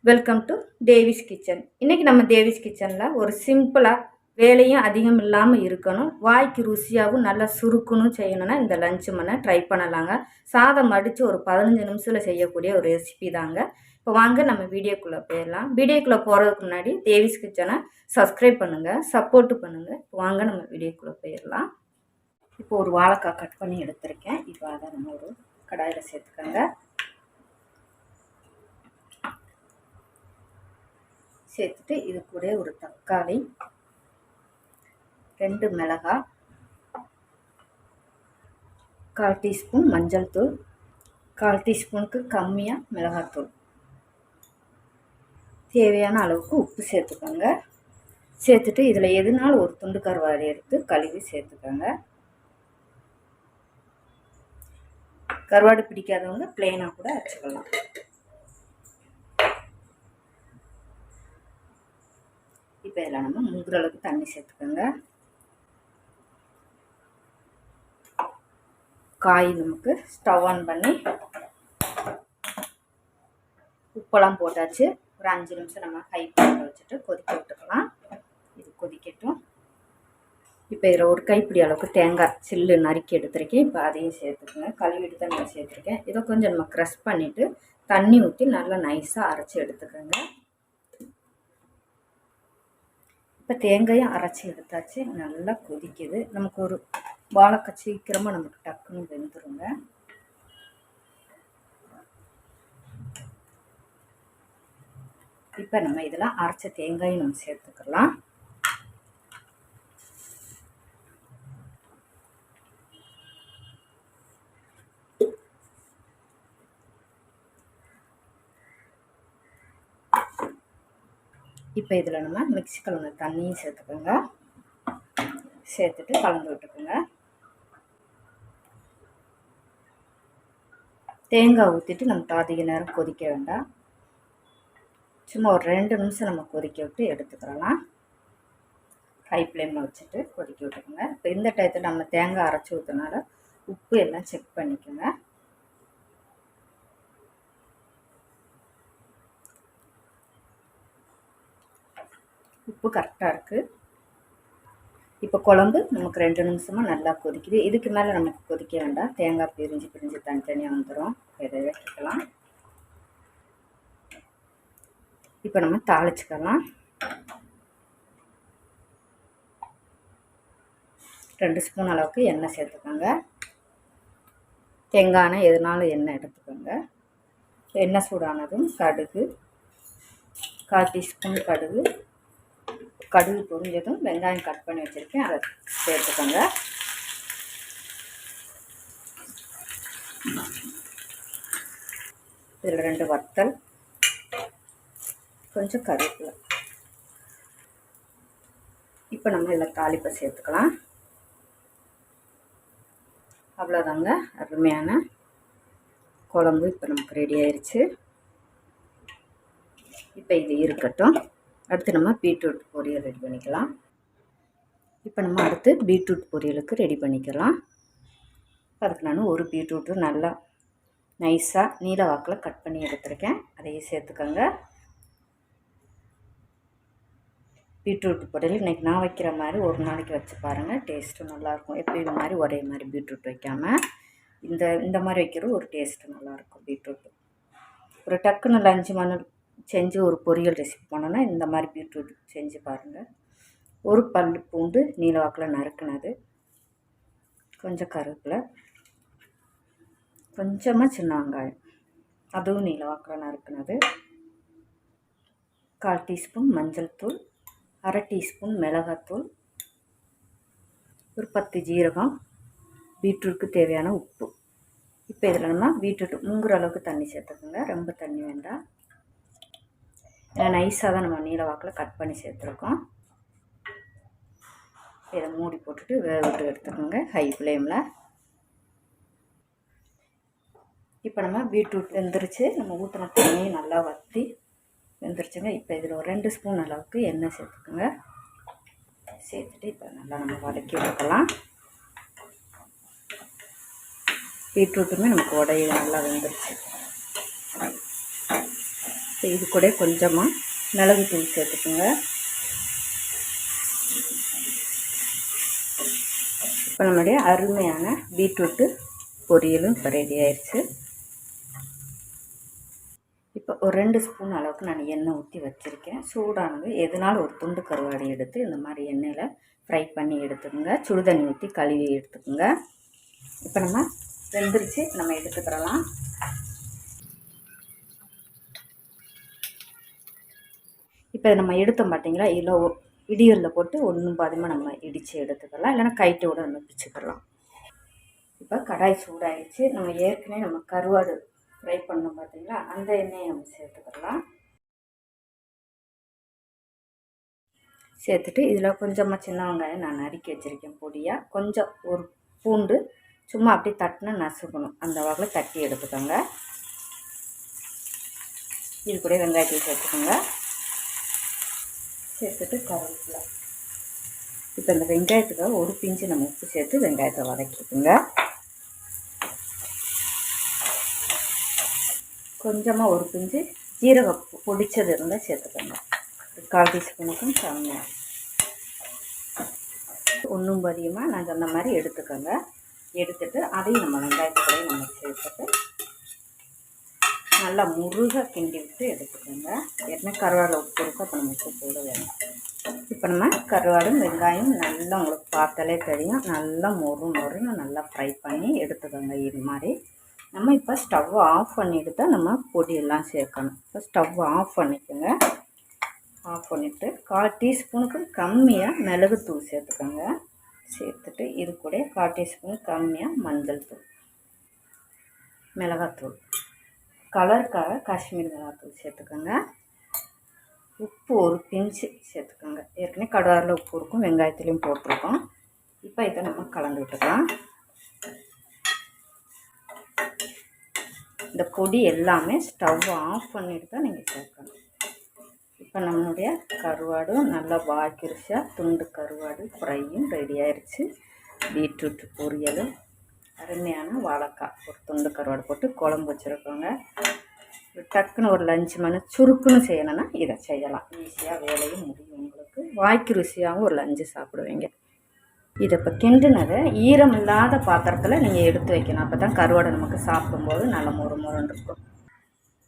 Welcome to Devi's kitchen. இன்றைக்கி நம்ம தேவிஸ் கிச்சனில் ஒரு சிம்பிளாக வேலையும் அதிகம் இல்லாமல் இருக்கணும், வாய்க்கு ருசியாகவும் நல்லா சுருக்கணும் செய்யணும்னா இந்த லஞ்சு மண்ணை ட்ரை பண்ணலாங்க. சாதம் அடித்து ஒரு 15 நிமிஷத்தில் செய்யக்கூடிய ஒரு ரெசிபி தாங்க. இப்போ வாங்க நம்ம வீடியோக்குள்ளே போயிடலாம். வீடியோக்குள்ளே போகிறதுக்கு முன்னாடி தேவிஸ் கிச்சனை சப்ஸ்கிரைப் பண்ணுங்கள், சப்போர்ட்டு பண்ணுங்கள். இப்போ வாங்க நம்ம வீடியோக்குள்ளே போயிடலாம். இப்போ ஒரு வாழைக்காய் கட் பண்ணி எடுத்திருக்கேன். இப்போ அதை நம்ம ஒரு கடாயில் சேர்த்துக்கோங்க. சேர்த்துட்டு இது கூட ஒரு தக்காளி, 2 மிளகாய், 1/4 டீஸ்பூன் மஞ்சள் தூள், 1/4 டீஸ்பூனுக்கு கம்மியாக மிளகாத்தூள், தேவையான அளவுக்கு உப்பு சேர்த்துக்கோங்க. சேர்த்துட்டு இதில் எதுனாலும் ஒரு துண்டு கருவாடு எடுத்து கழுவி சேர்த்துக்கோங்க. கருவாடு பிடிக்காதவங்க பிளெயினாக கூட அரைச்சிக்கலாம். இப்போ இதில் நம்ம முங்குற அளவுக்கு தண்ணி சேர்த்துக்கோங்க. காய் நமக்கு ஸ்டவ் ஆன் பண்ணி உப்பெல்லாம் போட்டாச்சு. ஒரு 5 நிமிஷம் நம்ம ஹை ஃப்ளேமில் வச்சுட்டு கொதிக்க விட்டுக்கலாம். இது கொதிக்கட்டும். இப்போ இதில் ஒரு கைப்பிடி அளவுக்கு தேங்காய் சில்லு நறுக்கி எடுத்துருக்கேன். இப்போ அதையும் சேர்த்துக்கோங்க. கழுவிட்டு தான் நான் சேர்த்துருக்கேன். இதை கொஞ்சம் நம்ம க்ரஷ் பண்ணிவிட்டு தண்ணி ஊற்றி நல்லா நைஸாக அரைச்சி எடுத்துக்கோங்க. இப்போ தேங்காயும் அரைச்சி எடுத்தாச்சு. நல்லா கொதிக்குது. நமக்கு ஒரு வாழைக்காய் சீக்கிரமாக நமக்கு டக்குன்னு வெந்துருங்க. இப்போ நம்ம இதில் அரைச்ச தேங்காயும் நம்ம சேர்த்துக்கலாம். இப்போ இதில் நம்ம மிக்ஸி கலந்த தண்ணியும் சேர்த்துக்கோங்க. சேர்த்துட்டு கலந்து விட்டுக்கோங்க. தேங்காய் ஊற்றிட்டு நமக்கு அதிக நேரம் கொதிக்க வேண்டாம். சும்மா ஒரு 2 நிமிஷம் நம்ம கொதிக்க விட்டு எடுத்துக்கலாம். ஹை ஃப்ளேமில் வச்சுட்டு கொதிக்க விட்டுக்கோங்க. இப்போ இந்த டயத்தில் நம்ம தேங்காய் அரைச்சி ஊற்றினால உப்பு எல்லாம் செக் பண்ணிக்கோங்க. உப்பு கரெக்டாக இருக்குது. இப்போ குழம்பு நமக்கு 2 நிமிஷமாக நல்லா கொதிக்குது. இதுக்கு மேலே நமக்கு கொதிக்க வேண்டாம். தேங்காய் பிரிஞ்சு தனித்தனியாக வந்துடும். இதை வைக்கலாம். இப்போ நம்ம தாளிச்சுக்கலாம். 2 ஸ்பூன் அளவுக்கு எண்ணெய் சேர்த்துக்கோங்க. தேங்காய் எண்ணெய் எதுனாலும் எண்ணெய் எடுத்துக்கோங்க. எண்ணெய் சூடானதும் கடுகு, 1/4 டீஸ்பூன் கடுகு பொரிஞ்சதும் வெங்காயம் கட் பண்ணி வச்சுருக்கேன், அதை சேர்த்துக்கோங்க. இதில் 2 வத்தல், கொஞ்சம் கருவேப்பிலை. இப்போ நம்ம இதில் தாளிப்பை சேர்த்துக்கலாம். அவ்வளோதாங்க, அருமையான குழம்பு இப்போ நமக்கு ரெடி ஆயிடுச்சு. இப்போ இது இருக்கட்டும். அடுத்து நம்ம பீட்ரூட் பொரியல் ரெடி பண்ணிக்கலாம். இப்போ நம்ம அடுத்து பீட்ரூட் பொரியலுக்கு ரெடி பண்ணிக்கலாம். அதுக்கு நான் ஒரு பீட்ரூட்டு நல்லா நைஸாக நீல வாக்கில் கட் பண்ணி எடுத்துருக்கேன். அதையும் சேர்த்துக்கோங்க. பீட்ரூட் பொரியல் இன்றைக்கி நான் வைக்கிற மாதிரி ஒரு நாளைக்கு வச்சு பாருங்கள், டேஸ்ட்டு நல்லாயிருக்கும். எப்பயும் மாதிரி ஒரே மாதிரி பீட்ரூட் வைக்காமல் இந்த மாதிரி வைக்கிறது ஒரு டேஸ்ட்டு நல்லாயிருக்கும். பீட்ரூட்டு ஒரு டக்குன்னு லஞ்சு மணி செஞ்சு ஒரு பொரியல் ரெசிபி பண்ணோன்னா இந்த மாதிரி பீட்ரூட் செஞ்சு பாருங்கள். ஒரு பல்லு பூண்டு நீல வாக்கில் நறுக்குனது, கொஞ்சம் கருவேப்பிலை, கொஞ்சமாக சின்ன வெங்காயம் அதுவும் நீல வாக்கில் நறுக்குனது, 1/4 டீஸ்பூன் மஞ்சள் தூள், 1/2 டீஸ்பூன் மிளகாத்தூள், ஒரு 10 ஜீரகம், பீட்ரூட்டுக்கு தேவையான உப்பு. இப்போ இதில் நம்ம பீட்ரூட் முங்குற அளவுக்கு தண்ணி சேர்த்துக்கோங்க. ரொம்ப தண்ணி வேண்டாம். ஏன்னா நைஸாக தான் நம்ம நீல வாக்கில் கட் பண்ணி சேர்த்துருக்கோம். இதை மூடி போட்டுட்டு வேக விட்டு எடுத்துக்கோங்க ஹை ஃப்ளேமில். இப்போ நம்ம பீட்ரூட் வெந்துருச்சு. நம்ம ஊற்றின தண்ணியும் நல்லா வற்றி வெந்துருச்சுங்க. இப்போ இதில் ஒரு 2 ஸ்பூன் அளவுக்கு எண்ணெய் சேர்த்துக்கோங்க. சேர்த்துட்டு இப்போ நல்லா நம்ம வதக்கி விட்டுக்கலாம். பீட்ரூட்டுமே நமக்கு உடைய நல்லா வெந்துருச்சு. இது கூட கொஞ்சமாக மிளகுத்தூள் சேர்த்துக்குங்க. இப்போ நம்மளுடைய அருமையான பீட்ரூட்டு பொரியலும் இப்போ ரெடி ஆயிடுச்சு. இப்போ ஒரு 2 ஸ்பூன் அளவுக்கு நான் எண்ணெய் ஊற்றி வச்சுருக்கேன். சூடானது எதுனாலும் ஒரு துண்டு கருவாடு எடுத்து இந்த மாதிரி எண்ணெயில் ஃப்ரை பண்ணி எடுத்துக்கோங்க. சுடுதண்ணி ஊற்றி கழுவி எடுத்துக்கோங்க. இப்போ நம்ம வெந்துருச்சு, நம்ம எடுத்துக்கிறலாம். இப்போ நம்ம எடுத்தோம் பார்த்தீங்களா, இதில் இடிகளில் போட்டு ஒன்றும் பாதியமாக நம்ம இடித்து எடுத்துக்கலாம், இல்லைன்னா கைட்டோட நம்ம பிச்சுக்கலாம். இப்போ கடாய் சூடாகிடுச்சு. நம்ம ஏற்கனவே நம்ம கருவாடு ஃப்ரை பண்ணோம் பார்த்தீங்களா, அந்த எண்ணெயை நம்ம சேர்த்துக்கலாம். சேர்த்துட்டு இதில் கொஞ்சமாக சின்ன வெங்காயம் நான் நறுக்கி வச்சுருக்கேன் பொடியாக, கொஞ்சம் ஒரு பூண்டு சும்மா அப்படியே தட்டினா நசுக்கணும், அந்த வகையில் தட்டி எடுத்துக்கோங்க. இது கூட வெங்காயத்தை சேர்த்துக்கோங்க. சேர்த்துட்டு கருவேப்பிலை. இப்போ இந்த வெங்காயத்துக்கு ஒரு பிஞ்சு நம்ம உப்பு சேர்த்து வெங்காயத்தை வதக்கிக்குங்க. கொஞ்சமாக ஒரு பிஞ்சு ஜீரகம் பொடிச்சது இருந்தால் சேர்த்துக்கோங்க. 1/4 டீஸ்பூனுக்கும் கம்மியாக ஒன்றும் பதியமாக நான் சொன்ன மாதிரி எடுத்துக்கோங்க. எடுத்துட்டு அதையும் நம்ம வெங்காயத்தோட நம்ம சேர்த்துட்டு நல்லா முருக கிண்டி விட்டு எடுத்துக்கோங்க. ஏற்கனவே கருவாடில் உப்பு இருக்கும், அப்போ நம்ம உப்பு போட வேணும். இப்போ நம்ம கருவாடும் வெங்காயம் நல்லா உங்களுக்கு பார்த்தாலே தெரியும், நல்லா மொறுன்னு நல்லா ஃப்ரை பண்ணி எடுத்துக்கோங்க. இது மாதிரி நம்ம இப்போ ஸ்டவ் ஆஃப் பண்ணிவிட்டு தான் நம்ம பொடியெல்லாம் சேர்க்கணும். இப்போ ஸ்டவ் ஆஃப் பண்ணிக்கோங்க. ஆஃப் பண்ணிவிட்டு 1/4 டீஸ்பூனுக்கு கம்மியாக மிளகுத்தூள் சேர்த்துக்கோங்க. சேர்த்துட்டு இது கூட 1/4 டீஸ்பூன் கம்மியாக மஞ்சள் தூள், மிளகாத்தூள், கலருக்காக காஷ்மீர் மிளகாத்தூள் சேர்த்துக்கோங்க. உப்பு ஒரு பிஞ்சு சேர்த்துக்கோங்க. ஏற்கனவே கடுவாரில் உப்பு இருக்கும், வெங்காயத்துலேயும் போட்டிருக்கோம். இப்போ இதை நம்ம கலந்து விட்டுக்கலாம். இந்த பொடி எல்லாமே ஸ்டவ் ஆஃப் பண்ணிட்டு தான் நீங்கள் சேர்க்கணும். இப்போ நம்மளுடைய கருவாடும் நல்லா வாய்க்கிருச்சா, துண்டு கருவாடு ஃப்ரையும் ரெடி ஆயிடுச்சு. பீட்ரூட் பொரியலும் அருமையான வாழைக்காய் ஒரு துண்டு கருவாடு போட்டு குழம்பு வச்சுருக்கோங்க. டக்குன்னு ஒரு லஞ்சு மணி சுருக்குன்னு செய்யணும்னா இதை செய்யலாம். ஈஸியாக வேலையும் முடியும், உங்களுக்கு வாய்க்கு ருசியாகவும் ஒரு லஞ்சு சாப்பிடுவீங்க. இதை இப்போ கிண்டுனதை ஈரம் இல்லாத பாத்திரத்தில் நீங்கள் எடுத்து வைக்கணும். அப்போ தான் கருவாடை நமக்கு சாப்பிடும்போது நல்லா முறுமுறுன்னு இருக்கும்.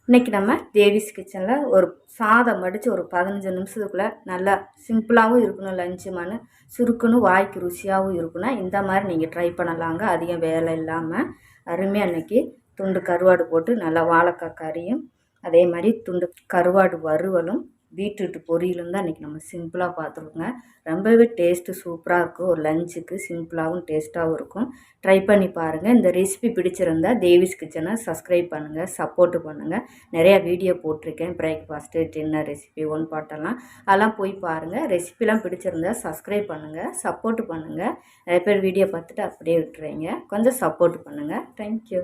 இன்றைக்கி நம்ம தேவிஸ் கிச்சனில் ஒரு சாதம் வடித்து ஒரு 15 நிமிஷத்துக்குள்ளே நல்லா சிம்பிளாகவும் இருக்கணும், லஞ்சு மணி சுருக்குன்னு வாய்க்கு ருசியாகவும் இருக்குன்னா இந்த மாதிரி நீங்கள் ட்ரை பண்ணலாங்க. அதிகம் வேலை இல்லாமல் அருமையாக அன்றைக்கி துண்டு கருவாடு போட்டு நல்லா வாழைக்காய் கறியும் அதே மாதிரி துண்டு கருவாடு வறுவலும் பீட்ரூட்டு பொரியலும் தான் இன்றைக்கி நம்ம சிம்பிளாக பார்த்துருக்கோங்க. ரொம்பவே டேஸ்ட்டு சூப்பராக இருக்கும். ஒரு லஞ்சுக்கு சிம்பிளாகவும் டேஸ்ட்டாகவும் இருக்கும். ட்ரை பண்ணி பாருங்கள். இந்த ரெசிபி பிடிச்சிருந்தா தேவிஸ் கிச்சனை சப்ஸ்கிரைப் பண்ணுங்கள், சப்போர்ட்டு பண்ணுங்கள். நிறையா வீடியோ போட்டிருக்கேன், பிரேக்ஃபாஸ்ட்டு, டின்னர் ரெசிபி, ஒன் பாட்டெல்லாம், அதெல்லாம் போய் பாருங்கள். ரெசிபிலாம் பிடிச்சிருந்தா சப்ஸ்கிரைப் பண்ணுங்கள், சப்போர்ட்டு பண்ணுங்கள். நிறைய பேர் வீடியோ பார்த்துட்டு அப்படியே விட்டுறீங்க, கொஞ்சம் சப்போர்ட் பண்ணுங்கள். தேங்க்யூ.